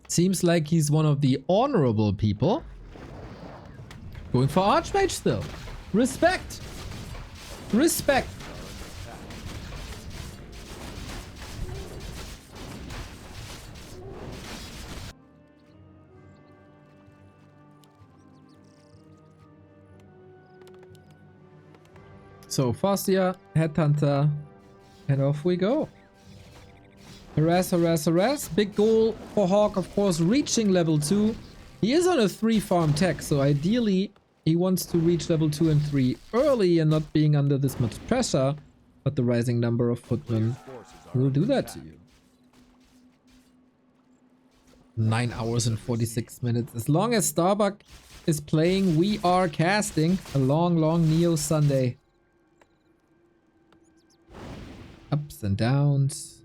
Seems like he's one of the honorable people. Going for Archmage still. Respect. Respect. So Fastia, Headhunter, and off we go. Harass, harass, harass. Big goal for HawK, of course, reaching level 2. He is on a 3 farm tech, so ideally he wants to reach level 2 and 3 early and not being under this much pressure. But the rising number of footmen will do that to you. 9 hours and 46 minutes. As long as Starbuck is playing, we are casting a long, long Neo Sunday. Ups and downs.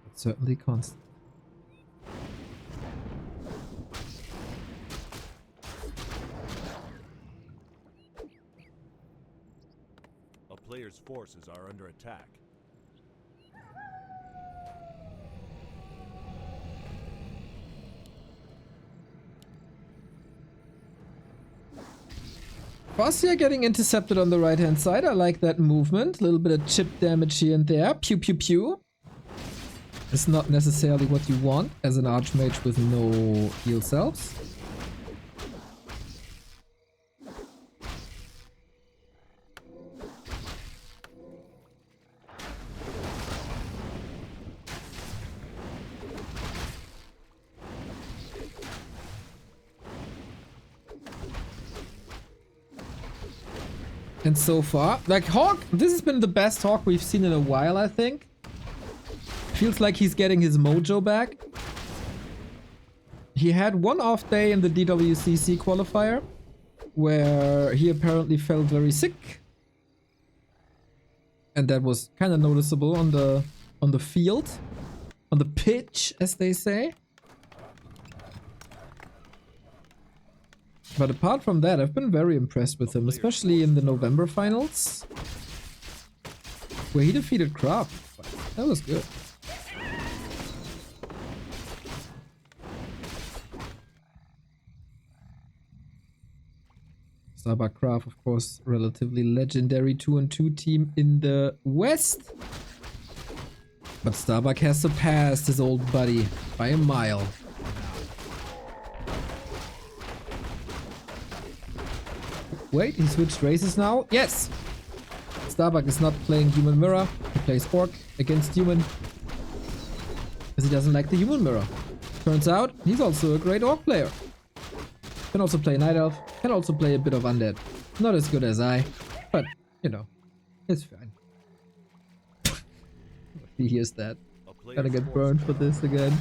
But certainly constant. A player's forces are under attack. Fastia getting intercepted on the right hand side. I like that movement. A little bit of chip damage here and there. Pew pew pew. It's not necessarily what you want as an Archmage with no heal selves. And so far, like HawK, this has been the best HawK we've seen in a while, I think. Feels like he's getting his mojo back. He had one off day in the WC3 qualifier, where he apparently felt very sick. And that was kind of noticeable on the field, on the pitch, as they say. But apart from that, I've been very impressed with him, especially in the November finals, where he defeated Craft. That was good. Starbuck Craft, of course, relatively legendary 2-2 team in the West. But Starbuck has surpassed his old buddy by a mile. Wait, he switched races now? Yes! Starbuck is not playing Human Mirror. He plays Orc against Human. Because he doesn't like the Human Mirror. Turns out, he's also a great Orc player. Can also play Night Elf. Can also play a bit of Undead. Not as good as I. But, you know, it's fine. He hears that. Gonna get burned for this again.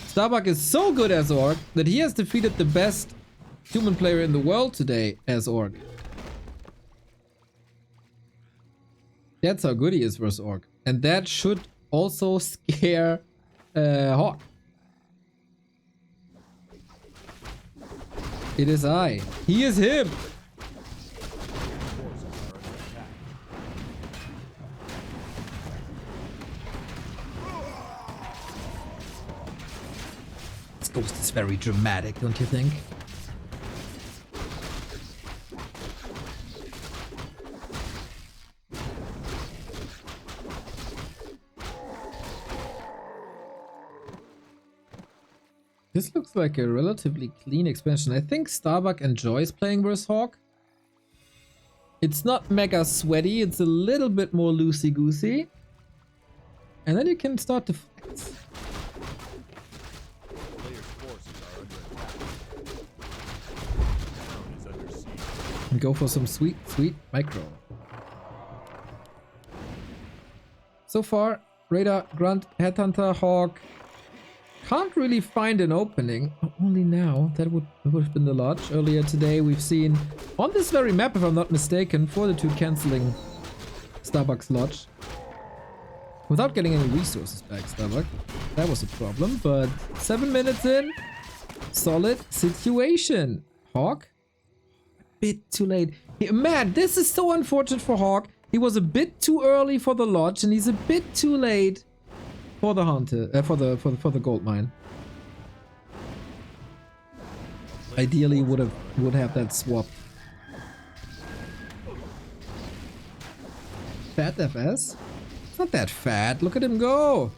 Starbuck is so good as Orc that he has defeated the best human player in the world today as Orc. That's how good he is versus Orc. And that should also scare HawK. It is I. He is him. This ghost is very dramatic, don't you think? This looks like a relatively clean expansion. I think Starbuck enjoys playing versus HawK. It's not mega sweaty, it's a little bit more loosey-goosey. And then you can start to flex. And go for some sweet, sweet micro. So far, Raider, Grunt, Headhunter, HawK. Can't really find an opening. Only now. That would have been the lodge. Earlier today we've seen on this very map, if I'm not mistaken, 4-2 cancelling Starbuck's lodge. Without getting any resources back, Starbuck. That was a problem, but 7 minutes in. Solid situation. HawK bit too late. Man, this is so unfortunate for HawK. He was a bit too early for the lodge, and he's a bit too late for the hunter, for the gold mine. Ideally, would have that swap. Fat FS? It's not that fat. Look at him go.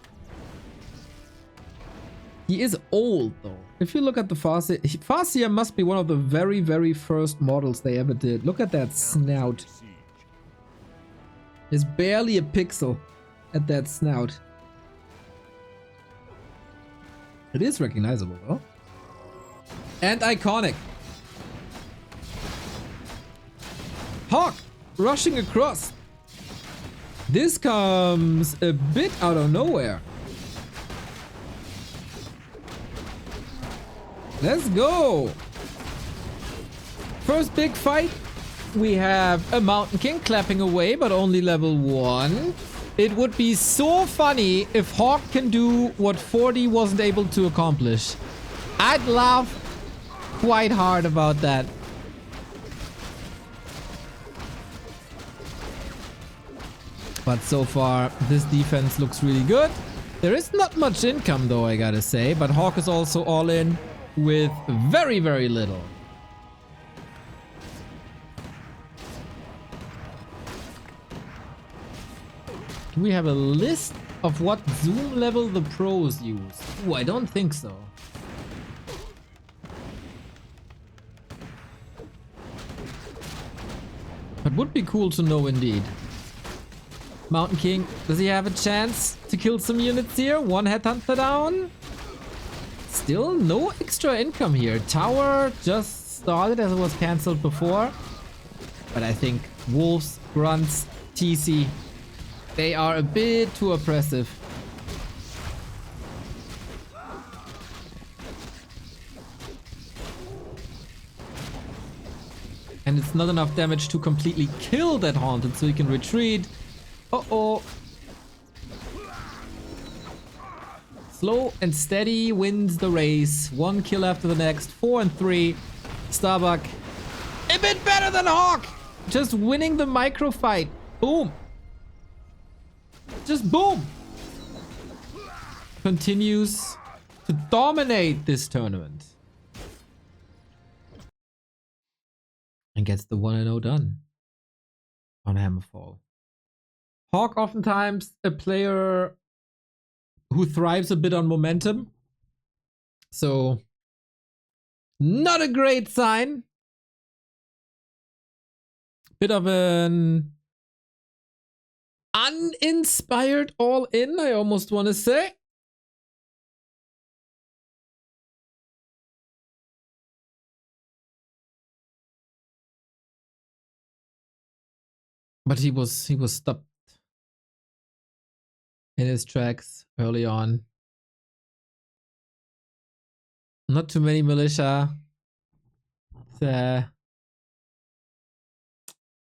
He is old though. If you look at the Farseer, Farseer must be one of the very, very first models they ever did. Look at that snout. There's barely a pixel at that snout. It is recognizable though. And iconic. HawK rushing across. This comes a bit out of nowhere. Let's go. First big fight. We have a Mountain King clapping away, but only level 1. It would be so funny if HawK can do what 40 wasn't able to accomplish. I'd laugh quite hard about that. But so far, this defense looks really good. There is not much income though, I gotta say, but HawK is also all in with very, very little. Do we have a list of what zoom level the pros use? Ooh, I don't think so. But would be cool to know indeed. Mountain King, does he have a chance to kill some units here? One headhunter down. Still no extra income here. Tower just started as it was cancelled before. But I think Wolves, Grunts, TC, they are a bit too oppressive. And it's not enough damage to completely kill that Haunted, so he can retreat. Uh-oh. Slow and steady wins the race. 1 kill after the next. 4 and 3. Starbuck. A bit better than HawK. Just winning the micro fight. Boom. Just boom. Continues to dominate this tournament. And gets the 1-0 done on Hammerfall. HawK oftentimes a player who thrives a bit on momentum. So, not a great sign. Bit of an uninspired all-in, I almost want to say. But he was stopped in his tracks early on. Not too many militia. It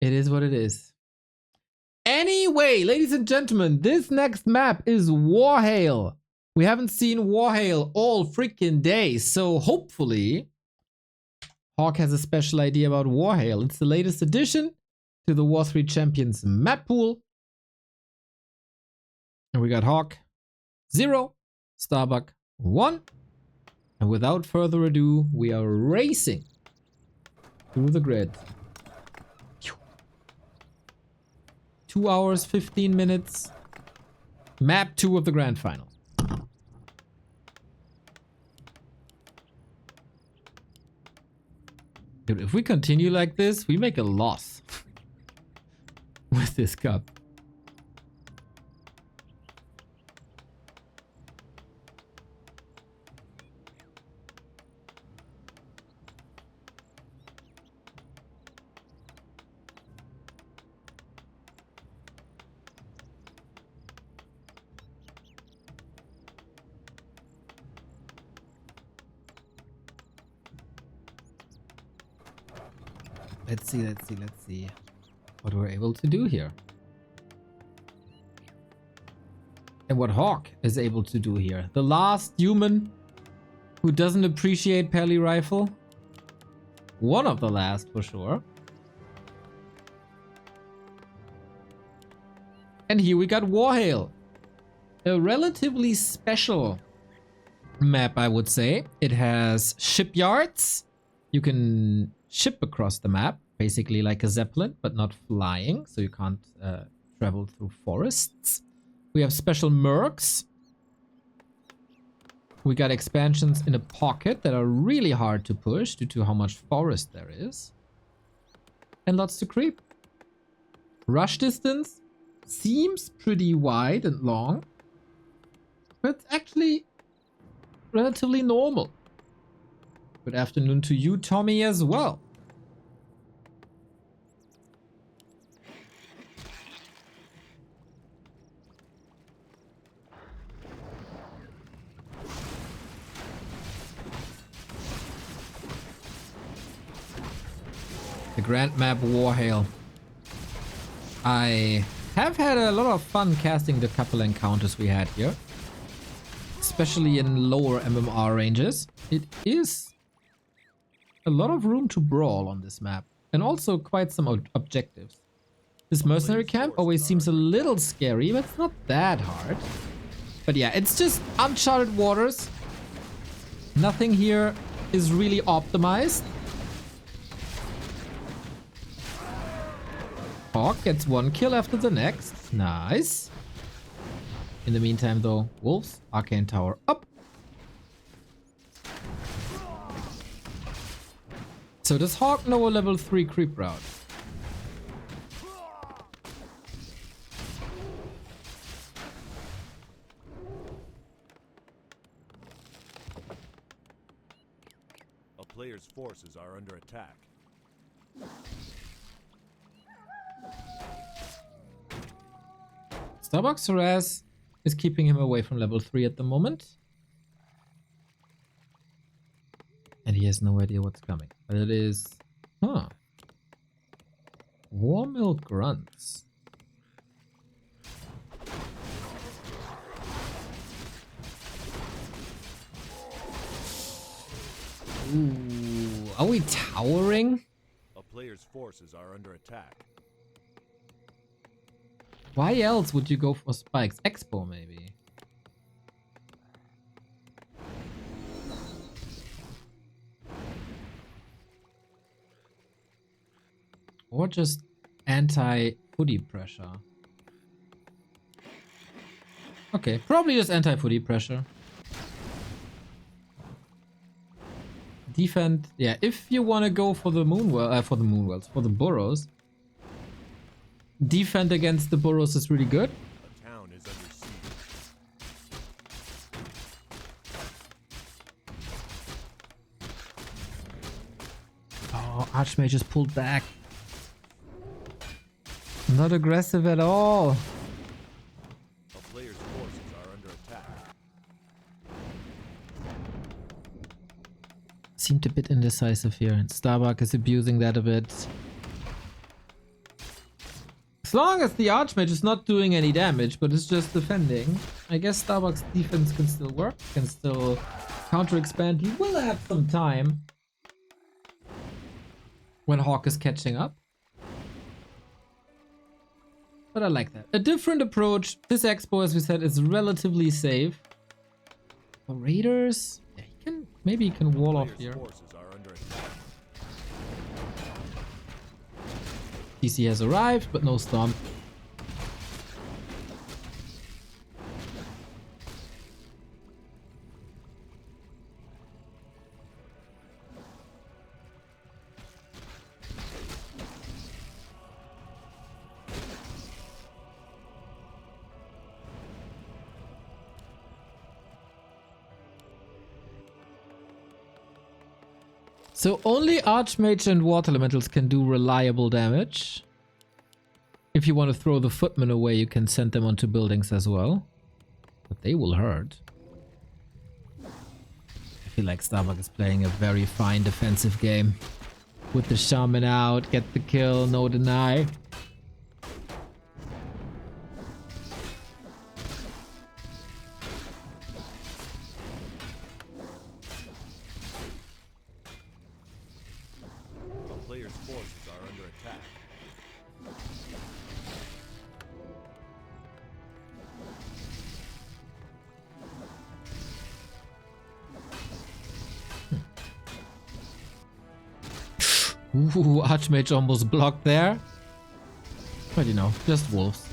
is what it is. Anyway, ladies and gentlemen, this next map is Warhill. We haven't seen Warhill all freaking day, so hopefully HawK has a special idea about Warhill. It's the latest addition to the War 3 Champions map pool. And we got HawK 0, Starbuck 1. And without further ado, we are racing through the grid. 2 hours, 15 minutes. Map 2 of the Grandfinal. Dude, if we continue like this, we make a loss with this cup. Let's see what we're able to do here. And what HawK is able to do here. The last human who doesn't appreciate Pally Rifle. One of the last for sure. And here we got Warhill. A relatively special map, I would say. It has shipyards. You can ship across the map, basically like a zeppelin, but not flying, so you can't travel through forests. We have special mercs. We got expansions in a pocket that are really hard to push due to how much forest there is. And lots to creep. Rush distance seems pretty wide and long, but it's actually relatively normal. Good afternoon to you, Tommy, as well. The Grand Map Warhill. I have had a lot of fun casting the couple encounters we had here. Especially in lower MMR ranges. It is a lot of room to brawl on this map. And also quite some objectives. This mercenary camp always seems a little scary, but it's not that hard. But yeah, it's just uncharted waters. Nothing here is really optimized. HawK gets one kill after the next. Nice. In the meantime though, wolves, arcane tower up. So does HawK know a level 3 creep route? A player's forces are under attack. Starbuck's harass is keeping him away from level 3 at the moment. And he has no idea what's coming. But it is... Huh. Warhill grunts. Ooh. Are we towering? A player's forces are under attack. Why else would you go for spikes? Expo, maybe. Or just anti-footy pressure. Okay, probably just anti-footy pressure. Defend. Yeah, if you want to go for the for the burrows. Defend against the burrows is really good. A town is under siege. Oh, Archmage just pulled back. Not aggressive at all. A player's forces are under attack. Seemed a bit indecisive here, and Starbuck is abusing that a bit. As long as the Archmage is not doing any damage, but it's just defending, I guess Starbuck's defense can still work, can still counter-expand. He will have some time when HawK is catching up. But I like that. A different approach. This Expo, as we said, is relatively safe. For Raiders, yeah, maybe he can wall off here. Forces are under attack. TC has arrived, but no storm. So only Archmage and Water Elementals can do reliable damage. If you want to throw the footmen away, you can send them onto buildings as well. But they will hurt. I feel like Starbuck is playing a very fine defensive game. With the shaman out, get the kill, no deny. Ooh, Archmage almost blocked there. But you know, just wolves.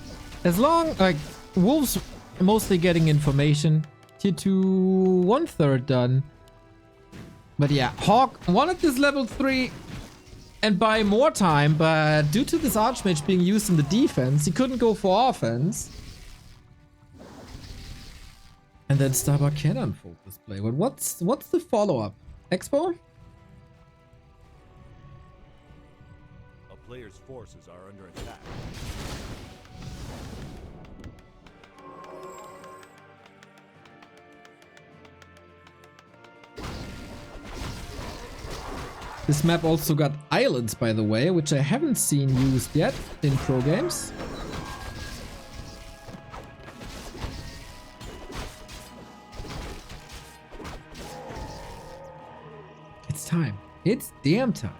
As long, like, wolves mostly getting information. Tier 2, 1/3 done. But yeah, HawK wanted this level 3 and buy more time, but due to this Archmage being used in the defense, he couldn't go for offense. And then Starbuck can unfold this play. But what's the follow-up? Expo? A player's forces are under attack. This map also got islands, by the way, which I haven't seen used yet in pro games. It's time. It's damn time.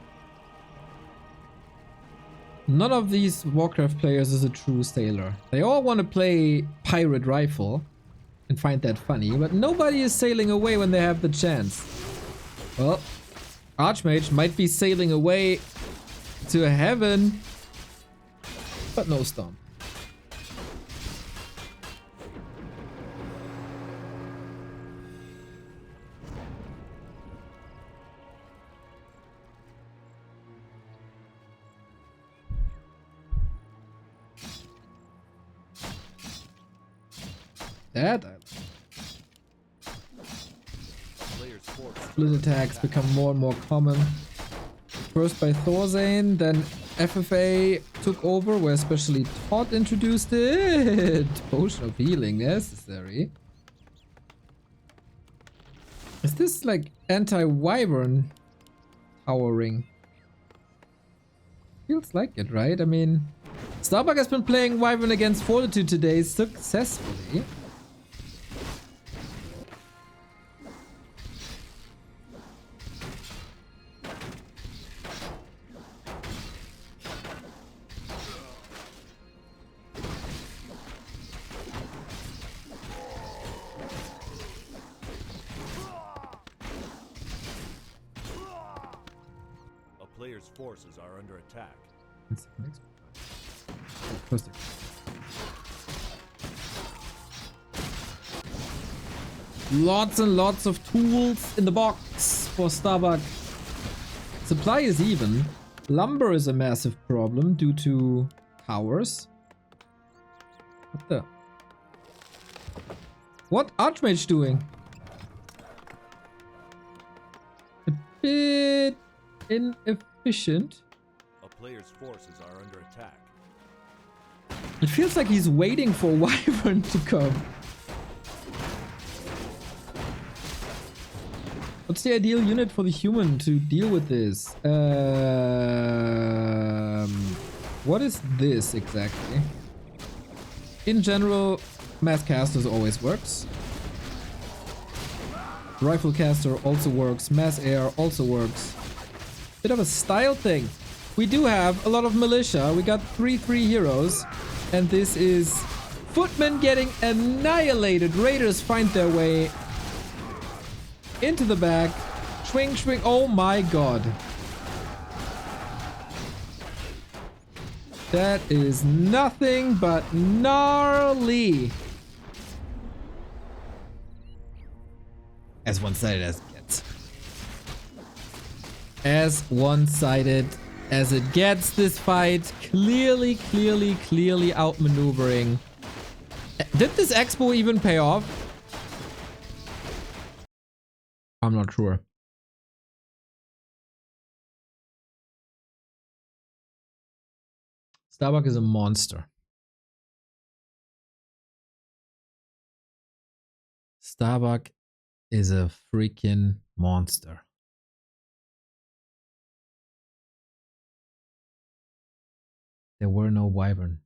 None of these Warcraft players is a true sailor. They all want to play pirate rifle and find that funny, but nobody is sailing away when they have the chance. Well, Archmage might be sailing away to heaven, but no storm. That split attacks become more and more common. First by Thorzane, then FFA took over, where especially Todd introduced it. Potion of healing necessary. Is this like anti-wyvern towering? Feels like it, right? I mean, Starbuck has been playing wyvern against Fortitude today successfully. Player's forces are under attack. Lots and lots of tools in the box for Starbuck. Supply is even. Lumber is a massive problem due to towers. What the? What Archmage doing? A bit inefficient. A player's forces are under attack. It feels like he's waiting for Wyvern to come. What's the ideal unit for the human to deal with this? What is this exactly? In general, mass casters always works. Rifle caster also works. Mass air also works. Bit of a style thing. We do have a lot of militia. We got 3 heroes. And this is footmen getting annihilated. Raiders find their way into the back. Swing, swing. Oh my god. That is nothing but gnarly. As one-sided as it gets. As one-sided as it gets, this fight. Clearly outmaneuvering. Did this expo even pay off? I'm not sure. Starbuck is a monster. Starbuck is a freaking monster. There were no wyvern.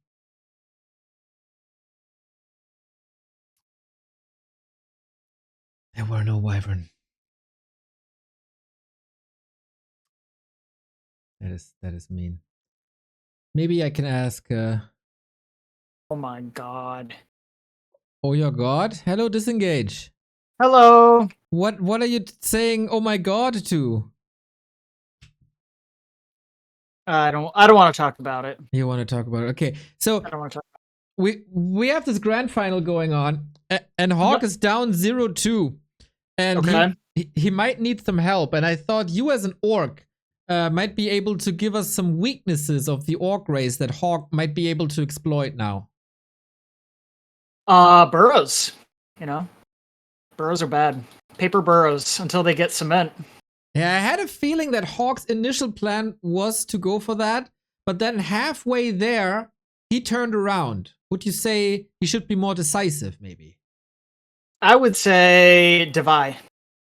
There were no wyvern. That is mean. Maybe I can ask. Oh my god. Oh your god! Hello, disengage. Hello. What are you saying? Oh my god to? I don't want to talk about it. You want to talk about it? Okay, so I don't want to talk. we have this grand final going on, and HawK Yep. is down 0-2, and Okay. he might need some help. And I thought you as an orc might be able to give us some weaknesses of the orc race that HawK might be able to exploit now. Burrows. Burrows are bad. Paper burrows until they get cement. Yeah, I had a feeling that HawK's initial plan was to go for that, but then halfway there, he turned around. Would you say he should be more decisive, maybe? I would say divide.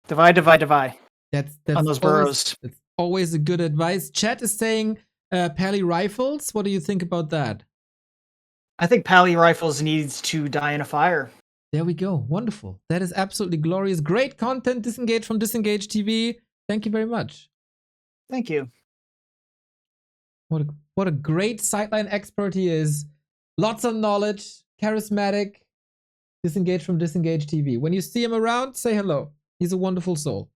Divide. That's On those burrows. That's always a good advice. Chat is saying Pally rifles. What do you think about that? I think Pally Rifles needs to die in a fire. There we go. Wonderful. That is absolutely glorious. Great content, Disengage from Disengage TV. Thank you very much. Thank you. What a great sideline expert he is. Lots of knowledge, charismatic. Disengage from Disengage TV. When you see him around, say hello. He's a wonderful soul.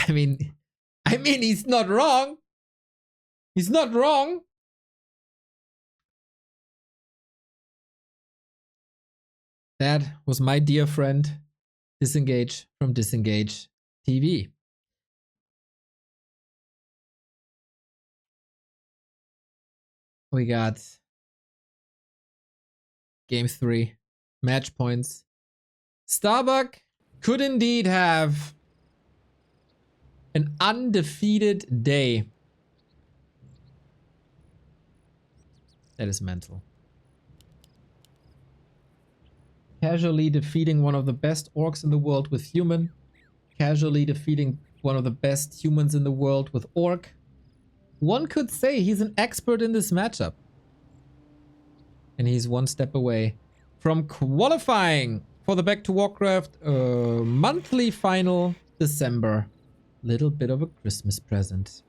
I mean, he's not wrong. He's not wrong. That was my dear friend, Disengage from Disengage TV. We got Game 3, match points. Starbuck could indeed have an undefeated day. That is mental. Casually defeating one of the best orcs in the world with human. Casually defeating one of the best humans in the world with orc. One could say he's an expert in this matchup. And he's one step away from qualifying for the Back to Warcraft monthly final December. Little bit of a Christmas present.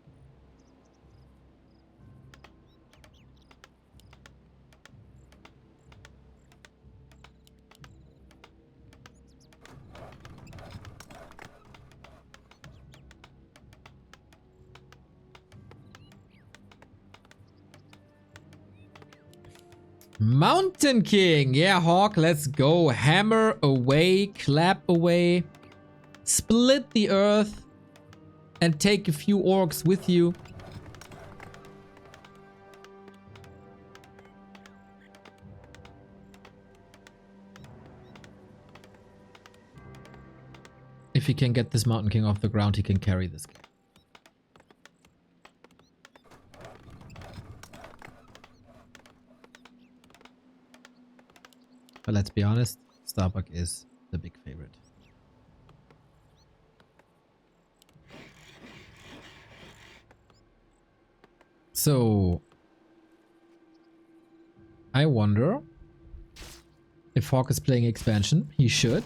Mountain King. Yeah, HawK, let's go. Hammer away, clap away. Split the earth and take a few orcs with you. If he can get this Mountain King off the ground, he can carry this game. But let's be honest, Starbuck is the big favorite. So, I wonder if HawK is playing expansion. He should.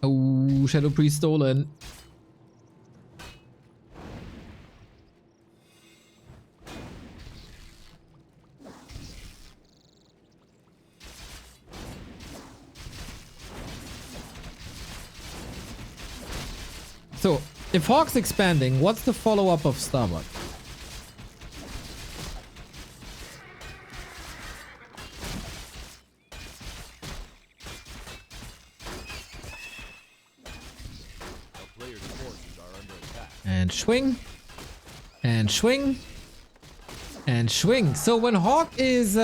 Oh, Shadow Priest stolen. So, if HawK's expanding, what's the follow-up of Starbuck? And swing. And swing. And swing. So when HawK is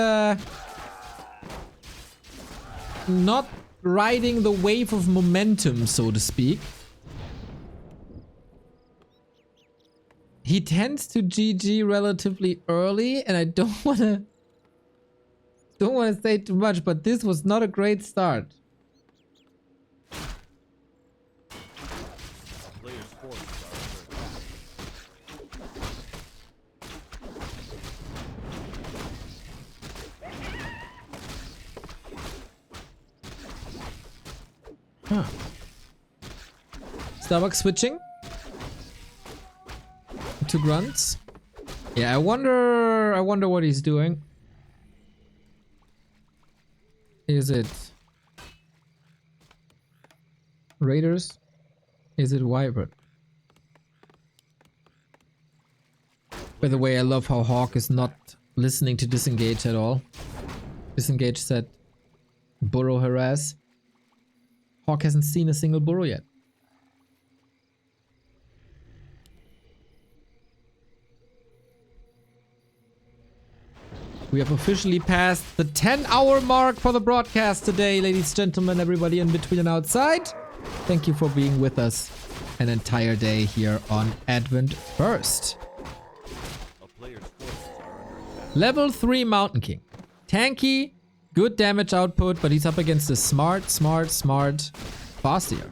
not riding the wave of momentum, so to speak, he tends to GG relatively early, and I don't want to say too much, but this was not a great start. Huh. Starbuck switching to grunts. Yeah, I wonder what he's doing. Is it Raiders? Is it Vibrant? By the way, I love how HawK is not listening to Disengage at all. Disengage said, burrow harass. HawK hasn't seen a single burrow yet. We have officially passed the 10-hour mark for the broadcast today, ladies and gentlemen, everybody in between and outside. Thank you for being with us an entire day here on Advent 1st. Level 3 Mountain King. Tanky, good damage output, but he's up against a smart Farseer.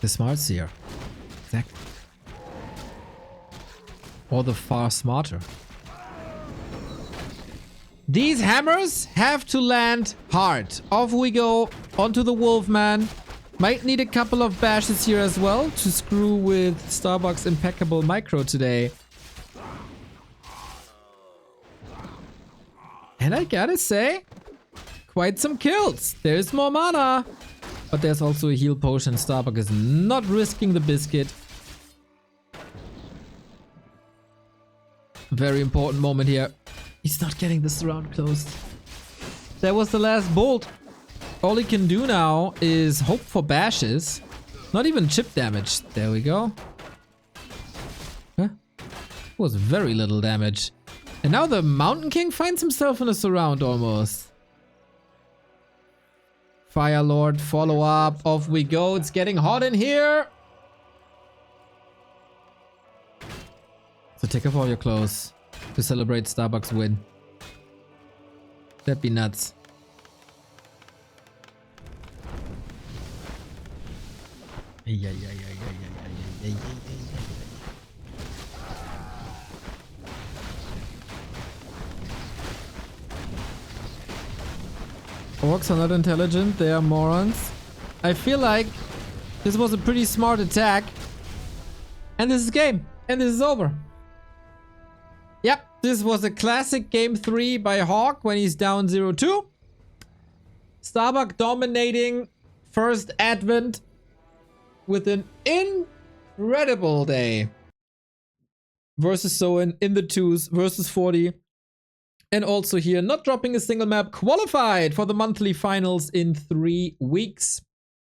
The smart seer. Exactly. Or the far smarter. These hammers have to land hard. Off we go onto the Wolfman. Might need a couple of bashes here as well to screw with Starbuck's impeccable micro today. And I gotta say, quite some kills. There's more mana. But there's also a heal potion. Starbuck is not risking the biscuit. Very important moment here. He's not getting the surround closed. That was the last bolt. All he can do now is hope for bashes. Not even chip damage. There we go. Huh? Was very little damage. And now the Mountain King finds himself in a surround almost. Fire Lord, follow up. Off we go. It's getting hot in here. So take off all your clothes to celebrate Starbuck's win. That'd be nuts. Orcs are not intelligent, they are morons. I feel like this was a pretty smart attack. And this is game. And this is over. Yep, this was a classic game 3 by HawK when he's down 0-2. Starbuck dominating first Advent with an incredible day. Versus Soen in the 2s versus 40. And also here, not dropping a single map, qualified for the monthly finals in 3 weeks.